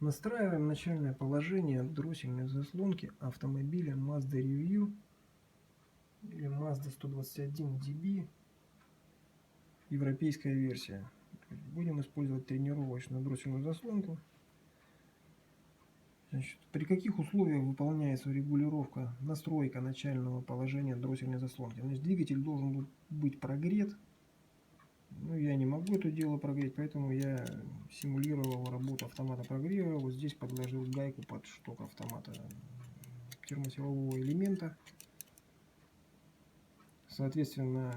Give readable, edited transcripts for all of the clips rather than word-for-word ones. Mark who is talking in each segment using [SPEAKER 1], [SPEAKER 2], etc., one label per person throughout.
[SPEAKER 1] Настраиваем начальное положение дроссельной заслонки автомобиля Mazda Review или Mazda 121 DB, европейская версия. Будем использовать тренировочную дроссельную заслонку. Значит, при каких условиях выполняется регулировка, настройка начального положения дроссельной заслонки? Значит, двигатель должен быть прогрет. Но я не могу это дело прогреть, поэтому я симулировал работу автомата прогрева. Вот здесь подложил гайку под шток автомата термосилового элемента. Соответственно,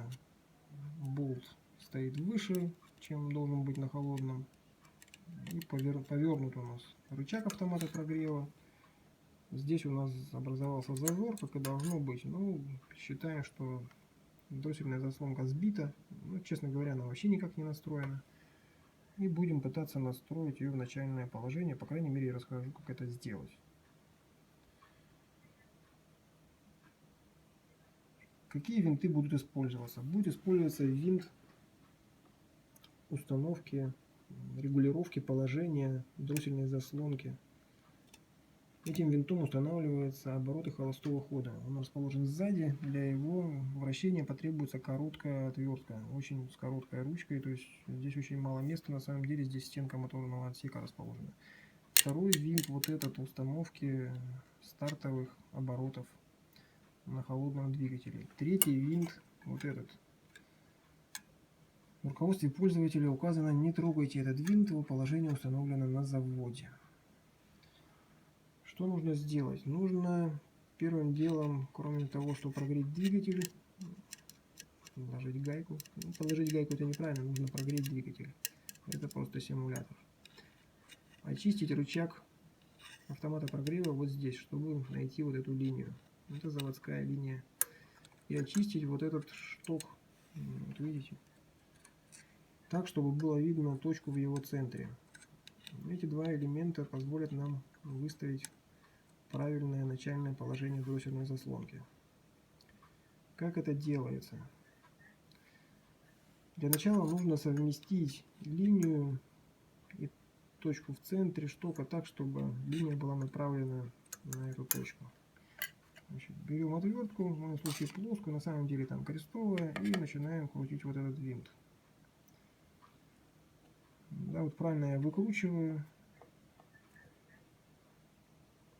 [SPEAKER 1] болт стоит выше, чем должен быть на холодном. И повернут у нас рычаг автомата прогрева. Здесь у нас образовался зазор, как и должно быть. Ну, считаем, что дроссельная заслонка сбита. Ну, честно говоря, она вообще никак не настроена. И будем пытаться настроить ее в начальное положение. По крайней мере, я расскажу, как это сделать. Какие винты будут использоваться? Будет использоваться винт установки, регулировки положения дроссельной заслонки. Этим винтом устанавливаются обороты холостого хода. Он расположен сзади. Для его вращения потребуется короткая отвертка, очень с короткой ручкой. То есть здесь очень мало места. На самом деле здесь стенка моторного отсека расположена. Второй винт вот этот установки стартовых оборотов на холодном двигателе. Третий винт вот этот. В руководстве пользователя указано: не трогайте этот винт, его положение установлено на заводе. Что нужно сделать? Нужно первым делом, кроме того, что прогреть двигатель, положить гайку. Ну, положить гайку это неправильно, нужно прогреть двигатель. Это просто симулятор. Очистить рычаг автомата прогрева вот здесь, чтобы найти вот эту линию. Это заводская линия. И очистить вот этот шток, вот видите, так, чтобы было видно точку в его центре. Эти два элемента позволят нам выставить правильное начальное положение дроссельной заслонки. Как это делается? Для начала нужно совместить линию и точку в центре штока так, чтобы линия была направлена на эту точку. Значит, берем отвертку, в моем случае плоскую, на самом деле там крестовая, и начинаем крутить вот этот винт. Да, вот правильно я выкручиваю.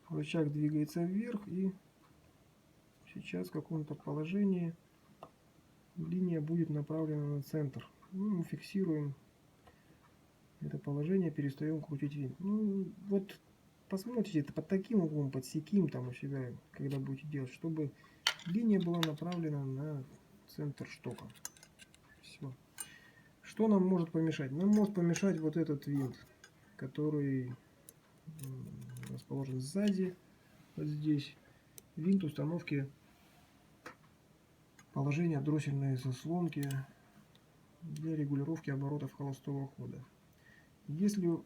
[SPEAKER 1] Рычаг двигается вверх, и сейчас в каком-то положении линия будет направлена на центр. Ну, мы фиксируем это положение, перестаем крутить винт. Ну, вот посмотрите это под таким углом, под сяким там у себя, когда будете делать, чтобы линия была направлена на центр штока. Все. Что нам может помешать? Нам может помешать вот этот винт, который расположен сзади, вот здесь. Винт установки положения дроссельной заслонки для регулировки оборотов холостого хода. Если вот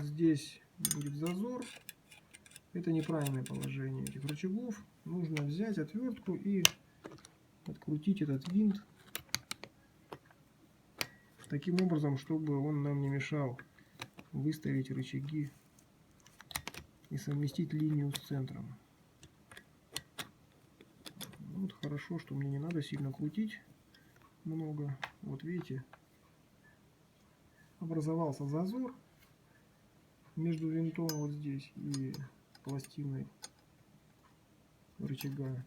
[SPEAKER 1] здесь будет зазор, это неправильное положение этих рычагов. Нужно взять отвертку и открутить этот винт таким образом, чтобы он нам не мешал выставить рычаги и совместить линию с центром. Вот хорошо, что мне не надо сильно крутить много. Вот видите, образовался зазор между винтом вот здесь и пластиной рычага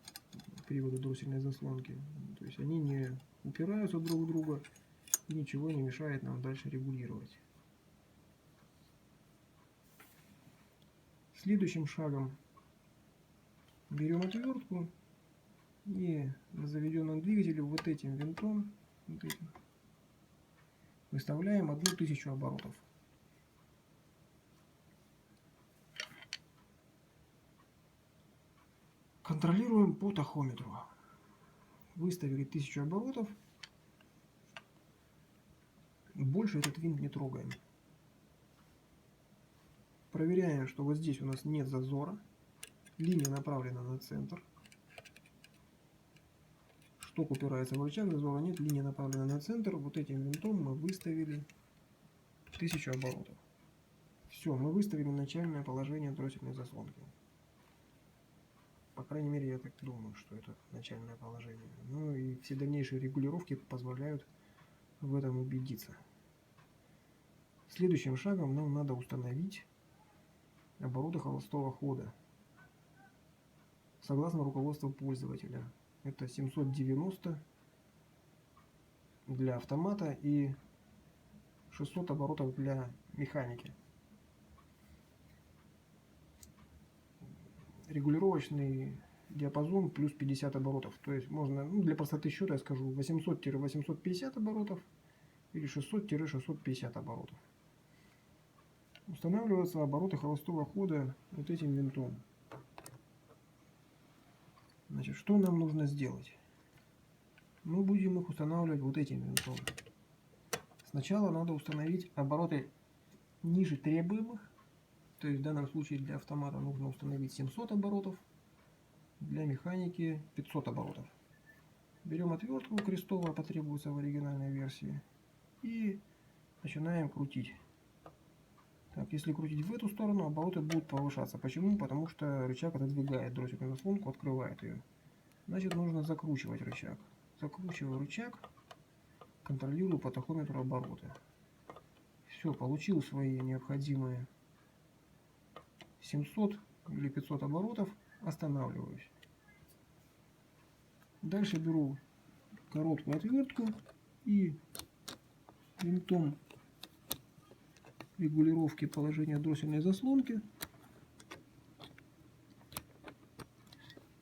[SPEAKER 1] привода дроссельной заслонки. То есть они не упираются друг в друга и ничего не мешает нам дальше регулировать. Следующим шагом берем отвертку и на заведенном двигателе вот этим винтом выставляем 1000 оборотов. Контролируем по тахометру. Выставили 1000 оборотов. Больше этот винт не трогаем. Проверяем, что вот здесь у нас нет зазора. Линия направлена на центр. Шток упирается в рычаг, зазора нет, линия направлена на центр. Вот этим винтом мы выставили 1000 оборотов. Все, мы выставили начальное положение дроссельной заслонки. По крайней мере, я так думаю, что это начальное положение. Ну и все дальнейшие регулировки позволяют в этом убедиться. Следующим шагом нам надо установить обороты холостого хода согласно руководству пользователя. Это 790 для автомата и 600 оборотов для механики. Регулировочный диапазон плюс 50 оборотов. То есть можно, ну, для простоты счета я скажу 800-850 оборотов или 600-650 оборотов. Устанавливаются обороты холостого хода вот этим винтом. Значит, что нам нужно сделать? Мы будем их устанавливать вот этим винтом. Сначала надо установить обороты ниже требуемых. То есть в данном случае для автомата нужно установить 700 оборотов, для механики 500 оборотов. Берем отвертку крестовая, потребуется в оригинальной версии, и начинаем крутить. Так, если крутить в эту сторону, обороты будут повышаться. Почему? Потому что рычаг отодвигает дроссельную заслонку, открывает ее. Значит, нужно закручивать рычаг. Закручиваю рычаг, контролирую по тахометру обороты. Все, получил свои необходимые 700 или 500 оборотов, останавливаюсь. Дальше беру короткую отвертку и винтом регулировки положения дроссельной заслонки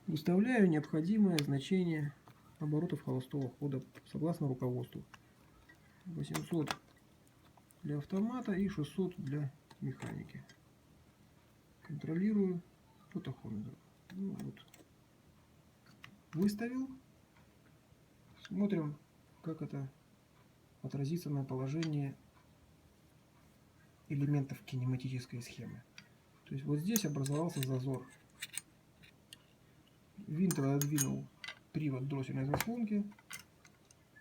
[SPEAKER 1] выставляю необходимое значение оборотов холостого хода согласно руководству. 800 для автомата и 600 для механики. Контролирую по тахометру. Ну, вот. Выставил. Смотрим, как это отразится на положении элементов кинематической схемы. То есть вот здесь образовался зазор. Винт отодвинул привод дроссельной заслонки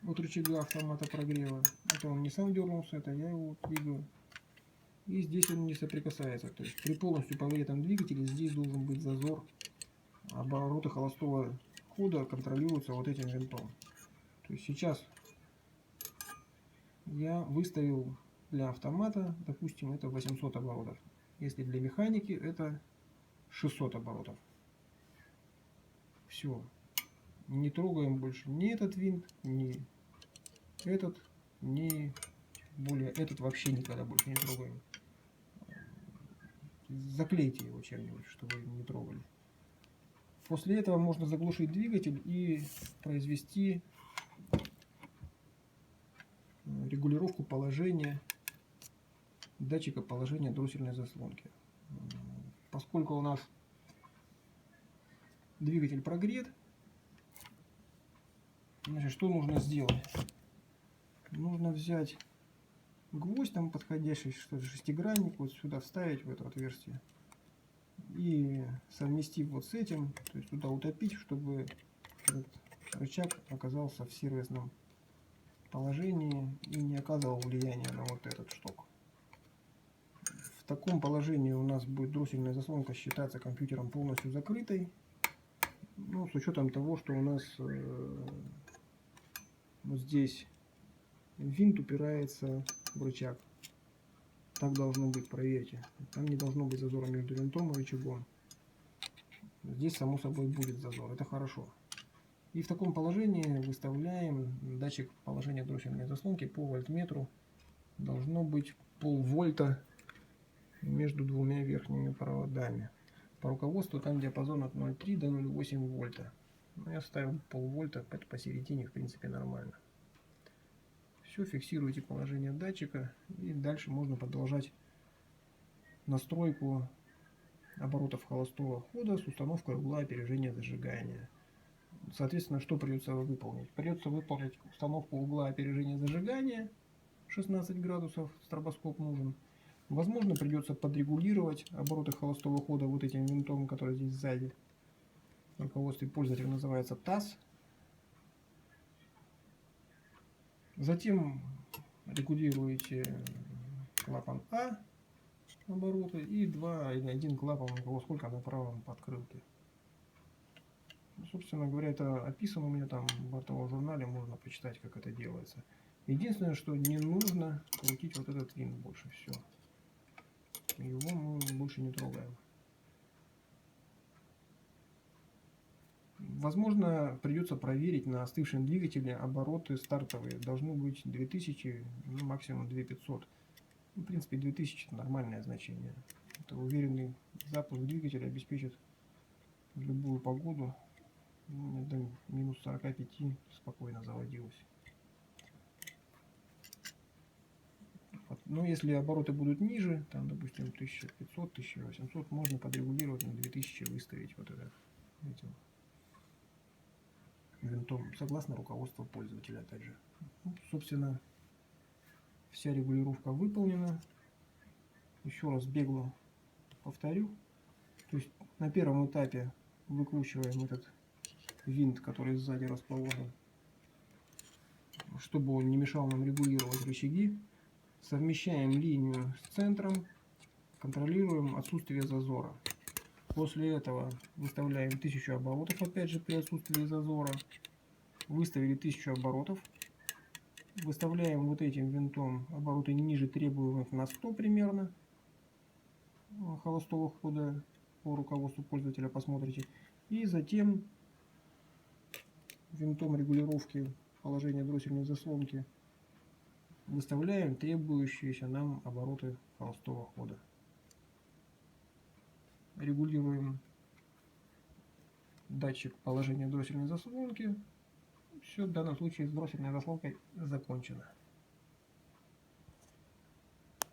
[SPEAKER 1] от рычага автомата прогрева. Это он не сам дернулся, это я его двигаю. И здесь он не соприкасается. То есть при полностью прогретом двигателе здесь должен быть зазор. Обороты холостого хода контролируются вот этим винтом. То есть сейчас я выставил для автомата, допустим, это 800 оборотов. Если для механики это 600 оборотов. Все. Не трогаем больше ни этот винт, ни этот, ни более этот вообще никогда больше не трогаем. Заклейте его чем-нибудь, чтобы не трогали. После этого можно заглушить двигатель и произвести регулировку положения датчика положения дроссельной заслонки. Поскольку у нас двигатель прогрет, значит, что нужно сделать? Нужно взять гвоздь там подходящий, что-то шестигранник, вот сюда вставить в это отверстие и совместив вот с этим, то есть туда утопить, чтобы этот рычаг оказался в сервисном положении и не оказывал влияния на вот этот шток. В таком положении у нас будет дроссельная заслонка считаться компьютером полностью закрытой, ну, с учетом того, что у нас вот здесь винт упирается в рычаг. Так должно быть, проверьте. Там не должно быть зазора между винтом и рычагом. Здесь само собой будет зазор, это хорошо. И в таком положении выставляем датчик положения дроссельной заслонки по вольтметру. Должно быть полвольта между двумя верхними проводами. По руководству там диапазон от 0,3 до 0,8 вольта. Но я ставил полвольта, посередине в принципе нормально. Все, фиксируйте положение датчика и дальше можно продолжать настройку оборотов холостого хода с установкой угла опережения зажигания. Соответственно, что придется выполнить? Придется выполнить установку угла опережения зажигания 16 градусов, стробоскоп нужен. Возможно, придется подрегулировать обороты холостого хода вот этим винтом, который здесь сзади. В руководстве пользователя называется ТАСС. Затем регулируете клапан А обороты и 2 или 1 клапан, у кого сколько на правом подкрылке. Собственно говоря, это описано у меня там в бортовом журнале, можно почитать, как это делается. Единственное, что не нужно крутить вот этот винт больше, все. Его мы больше не трогаем. Возможно, придется проверить на остывшем двигателе обороты стартовые. Должны быть 2000, ну, максимум 2500. В принципе, 2000 это нормальное значение. Это уверенный запуск двигателя обеспечит в любую погоду. До минус 45 спокойно заводилось. Но если обороты будут ниже, там, допустим, 1500-1800, можно подрегулировать на 2000, выставить вот это этим винтом, согласно руководству пользователя, опять же. Ну, собственно, вся регулировка выполнена. Еще раз бегло повторю. То есть на первом этапе выкручиваем этот винт, который сзади расположен, чтобы он не мешал нам регулировать рычаги. Совмещаем линию с центром, контролируем отсутствие зазора. После этого выставляем 1000 оборотов, опять же при отсутствии зазора. Выставили 1000 оборотов. Выставляем вот этим винтом обороты ниже требуемых на 100 примерно холостого хода, по руководству пользователя посмотрите. И затем винтом регулировки положения дроссельной заслонки выставляем требующиеся нам обороты холостого хода. Регулируем датчик положения дроссельной заслонки. Все, в данном случае с дроссельной заслонкой закончено.